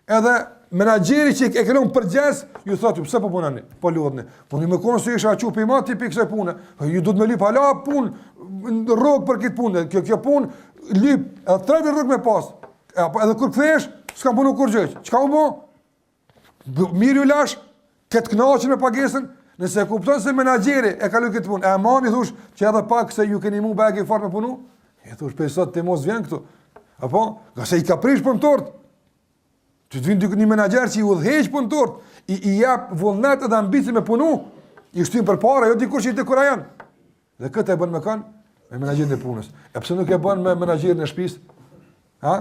edhe menagjeri që e këllon përgjes, ju thotë, pëse po punani, po lodhni, po një me konë se isha aqu për i ma, ti për kësaj punë, ju du të me lyp hala punë, rogë për këtë punë, kjo punë, lyp, edhe 30 rogë me pas, edhe kur këthesh, s'ka punu kur gjëjq, qka u bo? Mirë ju lash, këtë knaqën me pagesën, nëse e kupton se menagjeri e kalu këtë punë, e mani thush që edhe pak se ju keni mu bagi fort me punu, e thush për sot të mos vjen këtu, apo, nga se i ka prish për në tort, që të vinë një menagjer që i udheq për në tort, i jap vullnet edhe ambici me punu, i shtim për para, jo dikur që i të kura janë, dhe këtë e bën me kanë, me menagjerin e punës, e pëse nuk e bën me menagjerin e shpis, ha?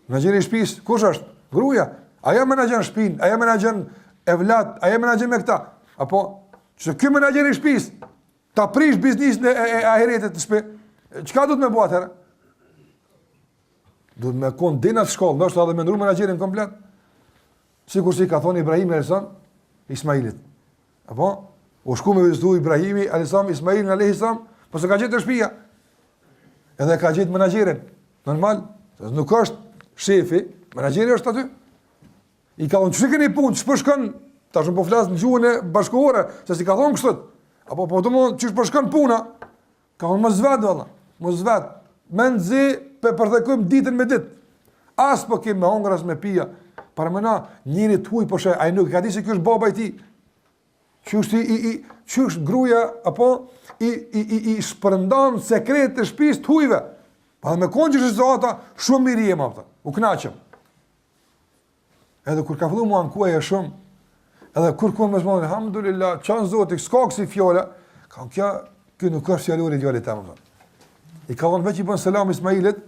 Menagjerin e shpis, kush është? Gruja, aja menagjer në shpin, aja menagjer e vlat, aja menagjer me këta, apo, që kjo menagjer i shpis, ta prish biznis në ahiretet të shpe, qka du të me buat herë? Du të me konë dinat shkollë, nështë edhe me ndru menagjerin komplet, sikur si ka thonë Ibrahimi a.s. Ismailit, apo, u shku me vizitu Ibrahimi a.s. Ismailin a.s. po se ka gjithë të shpia, edhe ka gjithë menagjerin, normal, Nuk është shefi, menaxheri është aty. I ka thonë, ç'e keni punë, ç'po shkon? Tash po flas në gjuhën e bashkëkohore, se si ka thonë kështu. Apo po domthon ç'është po shkon puna? Ka thonë mos vet valla, mos vet. Menzi pe përthekojmë ditën me ditë. As po kemë me hongras me pija. Para mëna, njëri të huj po shë, ai nuk ka di se kjo është baba i tij. Qysh gruaja apo i shpërndan sekret të shtëpisë të hujve. Pa me konjë zota shumë mirë jema ata. U kënaqem. Edhe kur ka filluar mua ankuaja shumë, edhe kur kom më thonë alhamdulillah, çan zoti, s'ka si fjola, ka kjo nuk është fjalori i djalit tam. I ka thonë veç i bën selam Ismailit,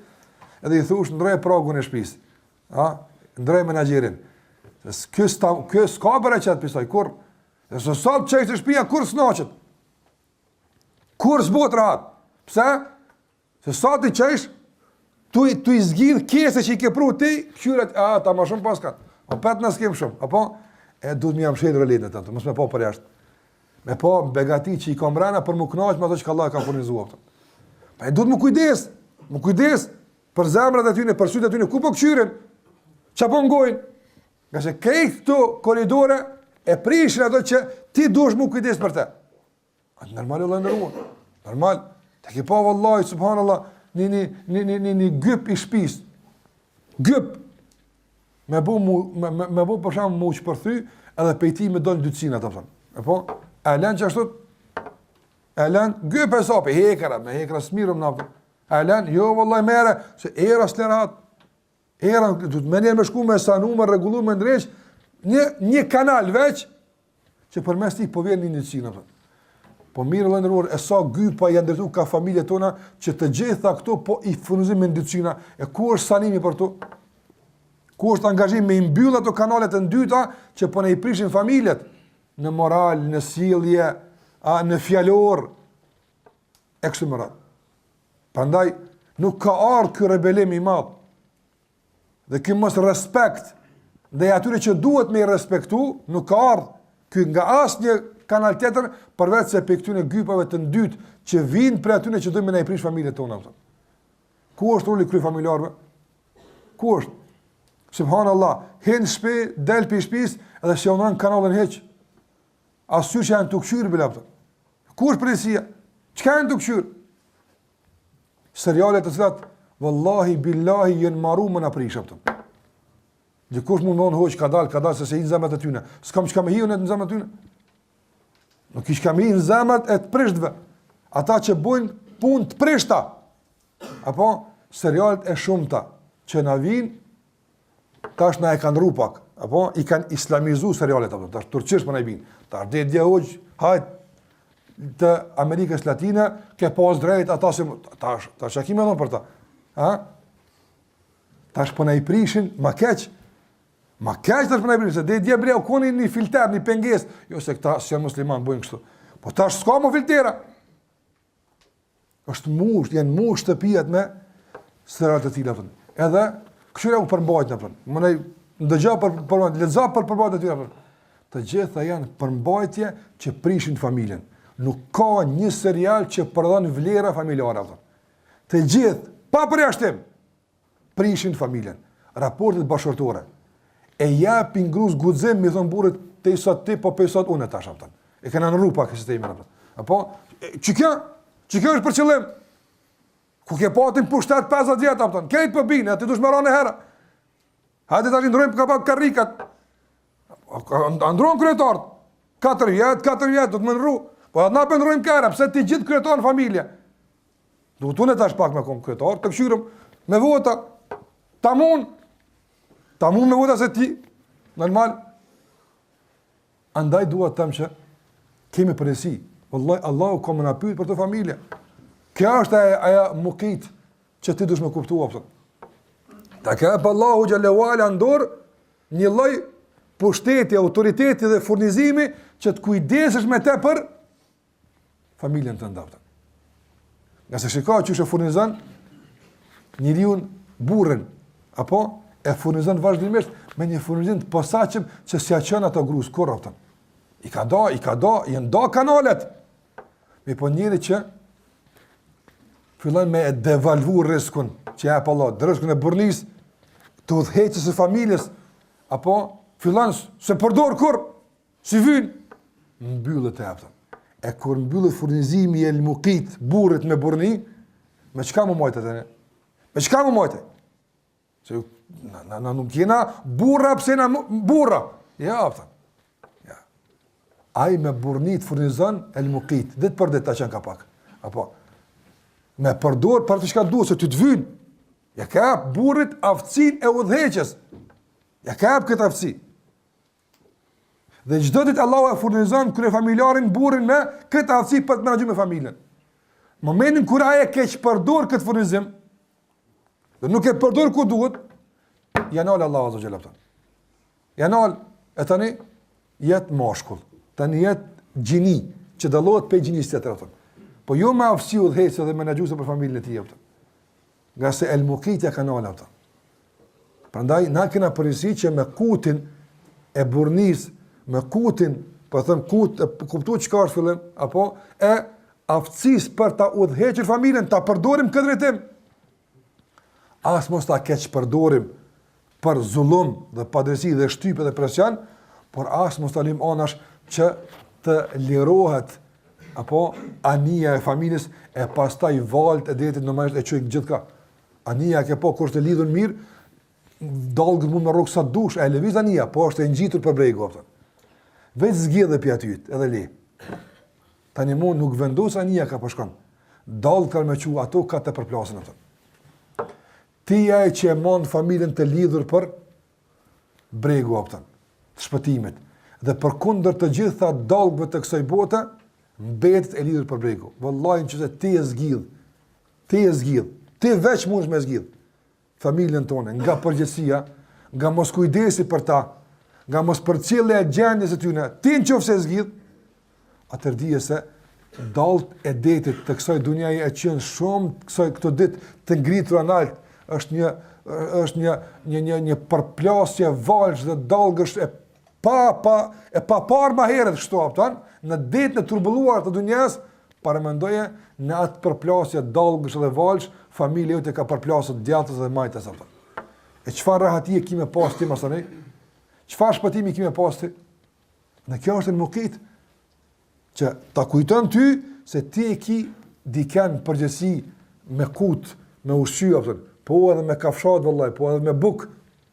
edhe i thosh ndroje pragun e shtëpisë. Ndroje menaxherin. Kjo s'ka bëra çat pisoj kur. Se sa të çajë shtëpia kur s'naqet. Kur s'bot rahat. Pse? Se sa ti çajsh tu i zgjidh kese që i ke pru ti, qyret ta më shumë paskat. O pat na skem shumë, apo duhet më jam shëdër letën atë, mos më pa për jashtë. Me pa begati që i kam brana për më kënaq me ato që Allah ka furnizuar. Pa duhet më kujdes për zemrat e tyre, për sytë e tyre, ku po kçyren? Çapo ngojnë? Qase këto korridore e prishin ato që ti duhesh më kujdes për te. Normal Allah ndërua. Normal. Te ke pa vallahi subhanallah, ni gyp i shtëpis. Gyp. Me bu për shkak më uç përthy, edhe pejtimi don dytësinë ato thon. Apo a lën çashtu? A lën gyp e sapi hekra, me hekra smirum na. A lën jo vallahi merre, se era slerat. Era do të më me shku me sa numër rregulluar me ndreq, një kanal veç që përmes tij po vjen një dytësinë ato. Po mirë lëndëruar, e sa gypa janë ndërtu ka familje tona, që të gjitha këto po i furnizim me ndytësina, e ku është sanimi për to? Ku është angazhim me imbyll ato kanalet e dyta, që po ne i prishin familjet, në moral, në sjellje, në fjalor, e kështu me radhë. Prandaj, nuk ka ardhur ky rebelim i madh, dhe ky mos respekt, dhe atyre që duhet me i respektu, nuk ka ardhur ky nga asnjë kanal tjetër, përveç se për këtyne gypave të ndyt që vinë për atyne që dojmë me ne i prish familje tona. Ku është roli kry familjarve? Ku është? Subhanallah, hinë shpe, del për shpis, edhe se onan kanalën heq. Asy që janë të këshyrë, bila pëtë. Ku është përresia? Qëka janë të këshyrë? Serialet të cilat, wallahi, billahi, jenë maru më në prish, pëtë. Dikush mund nënë hoq, ka dalë, se i në zemët e tyne. S'kam që ka me hiunet në zemët e tyne. Nuk ish kam i në zemët e të prishtve. Ata që bujnë punë të prishta. Apo, serialet e shumëta që na vinë, tash na e kanë rupak. Apo, i kanë islamizu serialet. Apo, tash turqisht për na i vinë. Tash dhe dje hoq, hajt të Amerikës Latine, ke pas drejt, ata se... Tash që kime dhënë për ta? Tash për na i prishin, ma keq. Ma keq tash për na i prishin, se dhe dje bre, u koni një filter, një penges. Jo se këta si janë musliman, bujnë kështu. Po tash s'ka më filtera. Është mush, janë mush shtëpijat me sërat e tila. Edhe, këshyre u përmbajt në përën. Më ne ndëgja për përmbajt, ledza për përmbajt e tila. Të gjitha janë përmbajtje që prishin familjen. Nuk ka një serial që përdhan vlera familjare. Të gjithë, pa përjashtim, prishin familjen. Raportet bashkërtore. E japin gruz guxim, mi thon burrit, te sot ti, po pe sot unë tash aftan. E kanë në rrupa këtë sistemi apo. Apo çka është për qëllim? Ku ke patin pushtet 50 vjet aftan. Këtej po binë, aty dush më ranë herë. Hajde tash ndrojmë ka pak karrikat. Andron kryetar. 4 vjet do të më nrru. Po na bën ndrojmë kara, pse ti gjithë kryetar në familje. Duhet unë tash pak me kon kryetar, të kshyrëm me vota. Ta mund me vota se ti, normal. Andaj duhet të them që kemi përresi. Wallahi, Allahu ka më na pyet për të familje. Kjo është aja mukit që ti dush me kuptua. Ta ka pa Allahu xhallahu ala ndor një lloj pushteti, autoriteti dhe furnizimi që të kujdesesh me te për familjen të ndafta. Nga se shikoj që shë furnizon njeriun burrin, apo e furnizon vazhdimisht me një furnizim të posaçëm që s'ia çon ato gruz korruptën. I ka do, janë do kanalet. Me po njëri që fillon me e devalvu rrezikun që jep Allah, rrezikun e burrnisë, të udhëheqjes së familjes, apo fillon se përdor kur, si vyn, mbyllet e hapta. E kur mbyllet furnizimi e lmukit, burrit me burrni, me çka më mojtë atë? Me çka më mojtë? Se na nuk jena burra pse na burra. Ja, hapta. Ja. Ai me burrni të furnizon el mukit, ditë për ditë ta çan ka pak. Apo me përdor për të çka duhet se ty të vyn. Ja ka burrit aftësinë e udhëheqjes. Ja ka këtë aftësi. Dhe çdo ditë Allahu e furnizon kryefamiljarin burrin me këtë aftësi për të menaxhuar me familjen. Momentin kur ai e keq përdor këtë furnizim, dhe nuk e përdor ku duhet, janal Allahu azza wa jalla. Janal e tani jetë mashkull, tani jetë gjini, që dallohet pe gjinisë tjetër. Po jo me aftësi udhëheqëse dhe menaxhuese për familjen e tij. Nga se el mukitja kanal ata. Prandaj na kena përgjegjësi që me kutin e burrnis, me kutin, po them kut, kuptuat çka është fillim, apo e aftësisë për ta udhëhequr familjen, ta përdorim këtë drejtim. As mos ta keq përdorim për zullum dhe padrejti dhe shtypje dhe presion, por as mos ta lëm anash që të lirohet apo anija e familjes e pastaj valët e detit normalisht e çojë gjithka. Anija ke po kur të lidhur mirë, dalgë mund me rrugë sa dush, e lëviz anija, po është e ngjitur për bregu apo. Veç zgjedhë pi aty, edhe le. Tani mund nuk vendos anija ka po shkon. Dallë ka me qiu ato ka të përplasin ato. Ti ai që e mund familjen të lidhur për bregu apo të shpëtimit. Dhe përkundër të gjitha dallgëve të kësaj bote, mbetet e lidhur për bregu. Vallahi nëse ti e zgjidh, ti veç mund me zgjidh familjen tonë nga përgjegjësia, nga mos kujdesi për ta, nga mos përcjellja e gjendjes së tyre. Ti nëse zgjidh, atëherë dije se dallët e detit të kësaj dhunjaje e qenë shumë këto ditë të ngritura lart, është një përplasje valsh dhe dallgësh e pa parë më herët kështu aptan, në detë në turbulluar të dunjas, paramendoje në atë përplasje dallgësh dhe valsh, familja jote ka përplasur djallës dhe majtës aptan. E çfarë rahatie kimë pas ti më sonë? Çfarë shpëtimi kimë pas ti? Në kjo është në mukit që ta kujton ty se ti e ki dikën përgjësi me kut, me ushqy aptan, po edhe me kafshat vëllai, po edhe me buk,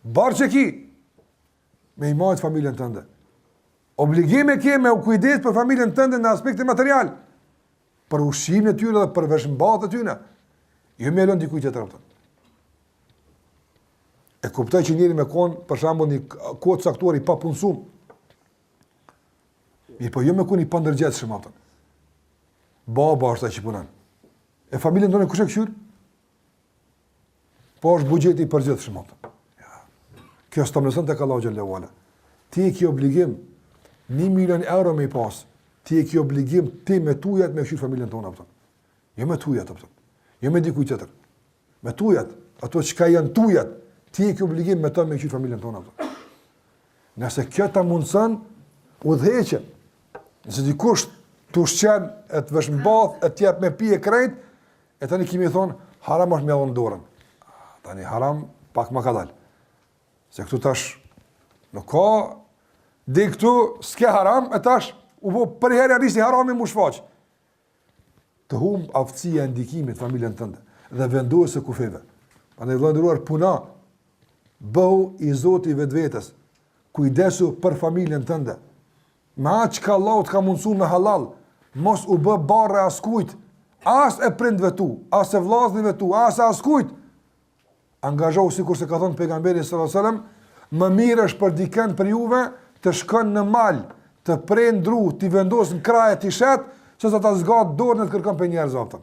barë që ki, me i majtë familjen tënde. Obligime ke me u kujdes për familjen tënde në aspektin material, për ushqimin e tyre dhe për veshmbathjet e tyre. Jo me lënë dikujt tjetër atë. E kuptoj që njëri me kon, për shembull, një kohë caktuar i papunësuar. Mirë, po jo me kon i pandërgjetshëm atë. Baba është ai që punon. E familjen tonë kush e këshyr? Po është buxheti i përgjithshëm atë. Ja. Kjo është tamëson tek Allahu xhallahu ala. Ti ke obligim 1 milion euro me i pas. Ti ke obligim ti me tujat me këshyr familjen tonë atë. Jo me tujat atë. Jo me dikujt tjetër. Me tujat, ato që janë tujat, ti ke obligim me to me këshyr familjen tonë atë. Nëse kjo ta mundson, udhëheqje. Nëse dikush të ushqen, e të veshmbath, e të jep me pije krejt, e tani kimi thonë, haram është me dhënë dorën. Tani haram pak më ka dalë. Se këtu tash, nuk ka, dhe këtu s'ke haram, e tash, u po për herë rrisi harami mu shfaq. Të humb aftësia e ndikimit familjen tënde, dhe vendosë kufeve. Andaj vëllandëruar puna, bëhu i Zoti vetvetes, kujdesu për familjen tënde. Me atë që Allahu të ka mundësu me halal, mos u bë barre askujt, as e prindve tu, as e vllaznive tu, as e askujt. Angazhohu sikur se ka thënë pejgamberi sallallahu alajhi wasallam, më mirë është për dikën për juve të shkon në mal, të prend dru, të vendos në kraje të shet, se sa ta zgat dorën të kërkon për njerëz aftën.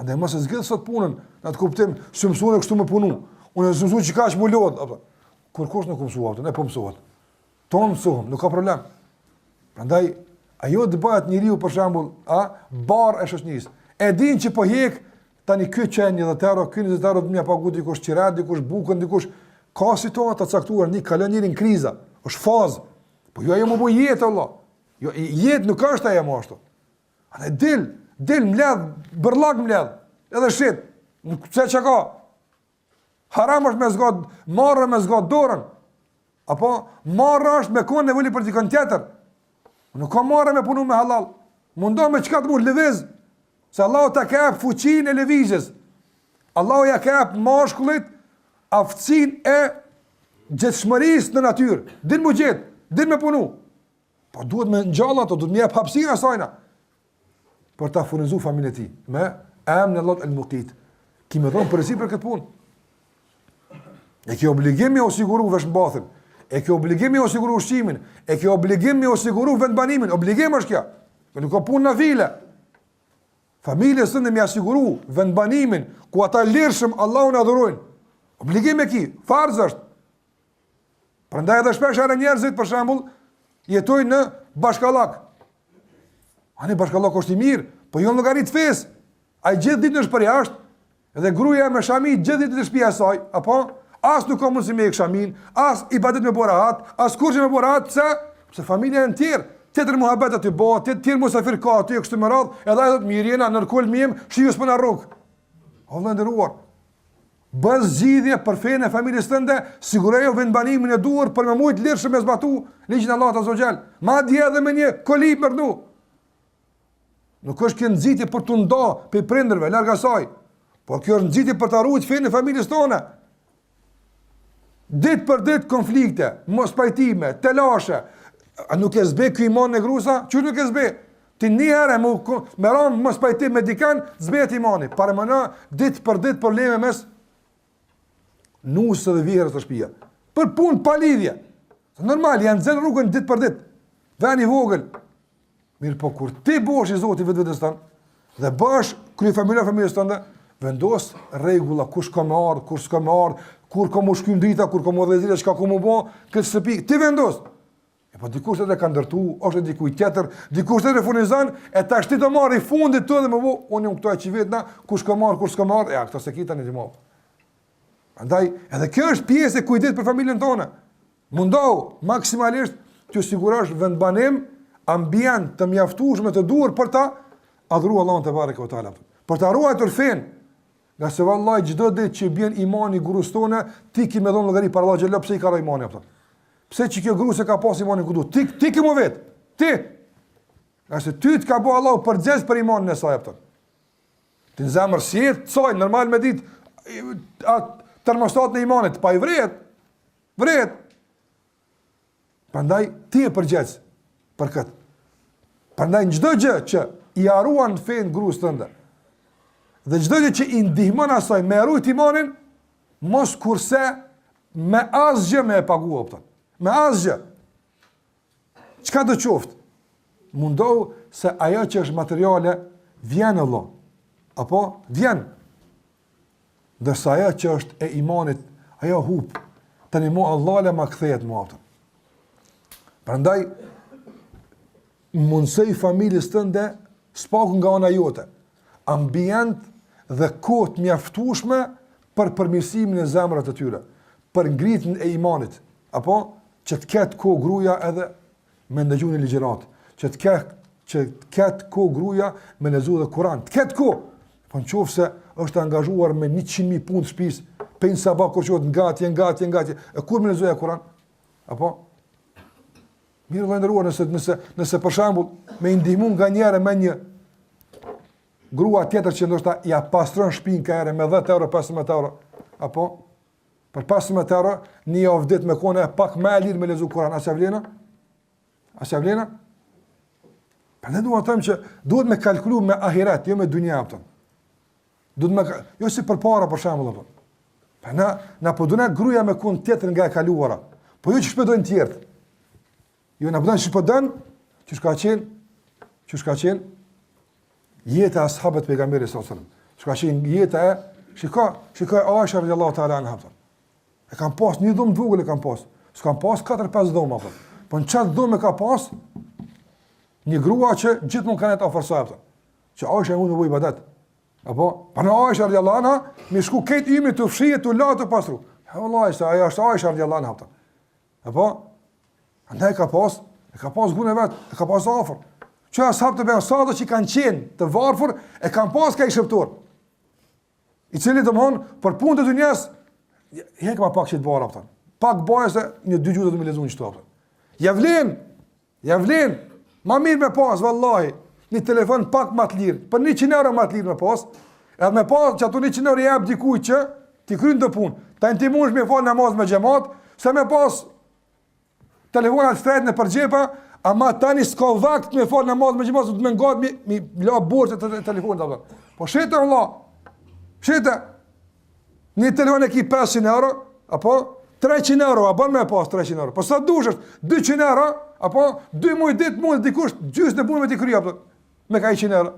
Andaj mos e zgjidh sot punën, në të kuptim, si mësuan kështu më punu. Unë e mësuan që kaq më lodh aftën. Kur kush nuk mësua aftën, ne po mësohet. Tonë mësohem, nuk ka problem. Prandaj ajo të bëhet njeriu për shembull, bar e shoqënisë. E din që po hjek tani ky çën 10 euro, ky 20 euro më pagu dikush qirat, dikush bukën, dikush ka situata të caktuar, një kalon njërin kriza, është fazë. Po jo ajo më bëj jetë Allah. Jo jetë nuk është ajo më ashtu. Andaj dil mbledh, bërllak mbledh. edhe shit, pse që ka? Haram është me zgat, marrë me zgat dorën, apo marrë është me konë nevoli për dikon tjetër, nuk ka marrë me punu me halal, mundo me qka të mund lëviz, se Allahu ta ka jap fuqinë e lëvizjes, Allahu ja ka jap mashkullit aftësinë e gjithshmërisë në natyrë, din mu gjetë, din me punu, po duhet me ngjalla ato, duhet me jap hapësirë asajna, për ta furnizuar familjen e tij, me emrin Allah el-Muqit, ki me dhonë përësi për këtë punë. E ke obligim me osiguru veshmbathin, e ke obligim me osiguru ushqimin, e ke obligim me osiguru vendbanimin, obligim është kja, nuk ka punë në file. Familjes tënde me asiguru vendbanimin, ku ata lirshëm Allahun e adhurojnë, obligim e ki, farz është. Prandaj edhe shpesh herë njerëzit, për shembull, jetojnë në bashkallak. Ani bashkallak është i mirë, po jo në llogarit fesë. Ai gjithë ditën është për jashtë, edhe gruaja me shami gjithë ditën në shtëpia e saj, apo as nuk ka mundësi me shamin, as ibadet me borahat, as kurrë me borahat, pse familja e tjerë, tjetër muhabet aty bëhet, tjetër musafir ka aty kështu me radhë, edhe ai thotë mirë jena nërkol mim, shiu s'po na rrok. Allah nderuar. Bën zgjidhje për fenë e familjes tënde, sigurojo vendbanimin e duhur për me mujt lirshëm me zbatu ligjin e Allahut azza xal. Madje edhe me një kolib mërnu. Nuk është kjo nxitje për të nda pe prindërve larg asaj, por kjo është nxitje për të ruajtur fenë e familjes tona. Ditë për ditë konflikte, mos pajtime, telashe. A nuk e zbe ky iman e grusa? Çu nuk e zbe? Ti një herë me ran mos pajtim me dikan, zbehet imani. Para mëna ditë për ditë probleme mes nusë dhe vjerës të shtëpia. Për punë pa lidhje. Normal, janë nxjerr rrugën ditë për ditë. Vani i vogël. Mirë po kur ti bosh i Zoti vetes tën dhe bësh kryefamilja familjes tënde, vendos rregulla kush ka më ardh, kush s'ka më ardh, kur ka më shkym drita, kur ka më dhëzira, çka ka më bë, këtë shtëpi ti vendos. E po dikush edhe ka ndërtu, ose dikuj tjetër, dikush tjetër furnizon, e tash ti do marrë i fundit të dhe më vë, unë këto e çivetna, kush ka marrë, kush s'ka marrë, ja këto se kitani ti më. Andaj, edhe kjo është pjesë e kujdesit për familjen tonë. Mundohu maksimalisht të sigurosh vendbanim, ambient të mjaftueshëm të duhur për ta adhuruar Allahun te bareke ve teala. Për ta ruajtur fen, nga se vallahi çdo ditë që bën imani grus tonë, ti ki më dhon llogari para Allah xhelal pse i ka imani apo. Pse që kjo grusë ka pas imanin ku duhet? Ti ke më vet. Ti. Nga se ty të ka bëu Allahu përgjegjës për imanin e saj apo. Ti në zemër si çoj normal me ditë termostat në imanit, pa i vret. Prandaj ti e përgjegjës për këtë. Prandaj çdo gjë që i haruan fen grusë tënde, dhe çdo gjë që i ndihmon asaj me rujt imanin, mos kurse me asgjë me e paguaj optat. Me asgjë. Çka do qoftë? Mundohu se ajo që është materiale vjen Allah. Apo vjen. Dërsa ajo që është e imanit, ajo hub. Tani mo Allah le ma kthehet mo optat. Prandaj mundsoj familjes tënde spaku nga ana jote, ambient dhe kohë të mjaftueshme për përmirësimin e zemrave të tyre, për ngritjen e imanit, apo që të ketë kohë gruaja edhe me ndëgjuar një ligjërat, që të ketë kohë gruaja me lexuar dhe Kur'an, të ketë kohë. Po nëse është angazhuar me 100.000 punë të shtëpisë, pen sabah kur qoftë ngati, e kur me lexoja Kur'an? Apo mirë vë ndëruar nëse për shembull me ndihmu nga njëra me një grua tjetër që ndoshta ja pastron shtëpinë ka erë me 10 euro, 15 euro, apo për 15 euro një javë ditë me kone pak më e lirë me lezu Kur'an, a s'ja vlena? Për ne duhet të them që duhet me kalkulu me ahiret, jo me dunja pëtën. Jo si për para për shembull apo. Për na po duna gruaja me kun tjetër nga e kaluara, po jo që shpëdojnë tjertë. Jo na bëdan shpëdan, që shka qenë jeta e ashabët pejgamberit sallallahu alajhi wasallam. Çka qenë jeta e shikoj Aisha radhiyallahu ta'ala anha. E kam pas një dhomë vogël e kam pas. S'kam pas 4-5 dhomë apo. Po në çat dhomë ka pas një grua që gjithmonë kanë të ofrosoj ato. Që Aisha mund të bëj ibadet. Apo, para Aisha radhiyallahu anha, më shku këtë ymit të fshihet të latë të pastru. Ha vallahi sa ajo është Aisha radhiyallahu anha. Apo andaj e ka pas gunë vet, e ka pas afër. Që ashab të bëjnë sada që kanë qenë të varfër, e kanë pas ka i shëptor. I cili domthon për punët e dunjas hek ma pak çet bara thon. Pak baje se një dy gjuhë do të më lexojnë çto. Ja vlen. Ma mirë me pas vallahi. Një telefon pak më të lirë, për 100 euro më të lirë me pas. Edhe me pas që ato 100 euro jap dikujt që ti kryen të punë. Ta ndihmosh me fal namaz me xhamat, se me pas telefonat shtrejt në përgjepa, ama tani s'ka vakt me fal namaz me xhamat, do të më ngat mi la borxhet të telefonit apo. Po shetë Allah. Shetë. Një telefon e ki 500 euro, apo 300 euro, a bën me pas 300 euro. Po sa dush është 200 euro, apo 2 muaj ditë mund dikush gjysmë punë me ti krija apo me ka 100 euro.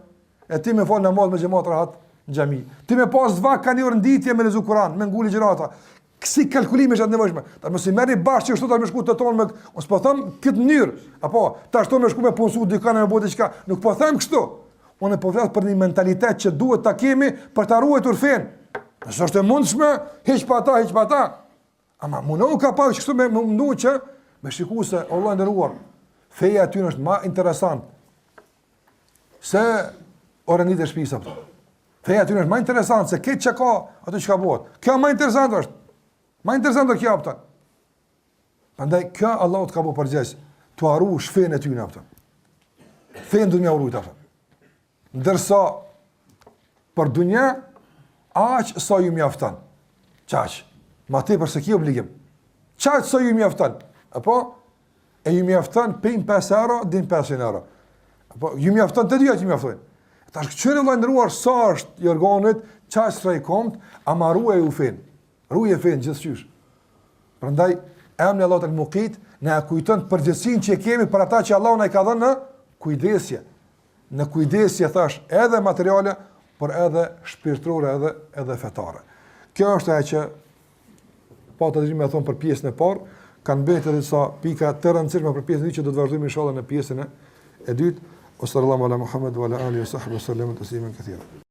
E ti me fal namaz me xhamat rahat në xhami. Ti me pas vak kanë orë nditje me lezu Kur'an, me nguli gjërata. Kësi kalkulime është atë nevojshme. Ta mos i merrni bashkë çështë ta më shku të tonë me, mos po them këtë mënyrë, apo tash to më shku me punsu dikën me bëu diçka, nuk po them kështu. Unë po flas për një mentalitet që duhet ta kemi për ta ruajtur fen. Nëse është e mundshme, hiç pa ata. Ama mundo ka pa kështu me mundu që me shikoj se Allah nderuar, feja aty është më interesant se orënit e shtëpisë apo. Feja aty është më interesant se këtë që ka ato që ka bëhet. Kjo më interesant është. Më interesant do kjo apo. Prandaj kjo Allahu të ka bëu përgjegjës, tu harush fen e ty në apo. Fen do më urujt apo. Ndërsa për dunja aq sa ju mjafton. Çaq. Ma tepër se ki obligim. Çaq sa ju mjafton. Apo e ju mjafton 5 euro, din 500 euro. Apo ju mjafton të dyja që mjaftojnë. Tash çfarë vëllai ndëruar sa është i organit, çaq straj komt, ama ruaj u fen. Ruaj fen gjithçysh. Prandaj emri Allahu al-Muqit na kujton përgjegjësinë që kemi për ata që Allahu na i ka dhënë në kujdesje. Në kujdesje thash edhe materiale, por edhe shpirtërore edhe fetare. Kjo është ajo që po të dimë thon për pjesën e parë, kanë mbetur edhe sa pika të rëndësishme për pjesën e dytë që do të vazhdojmë inshallah në pjesën e dytë. Sallallahu ala Muhammad wa ala alihi wa sahbihi sallam tasliman katira.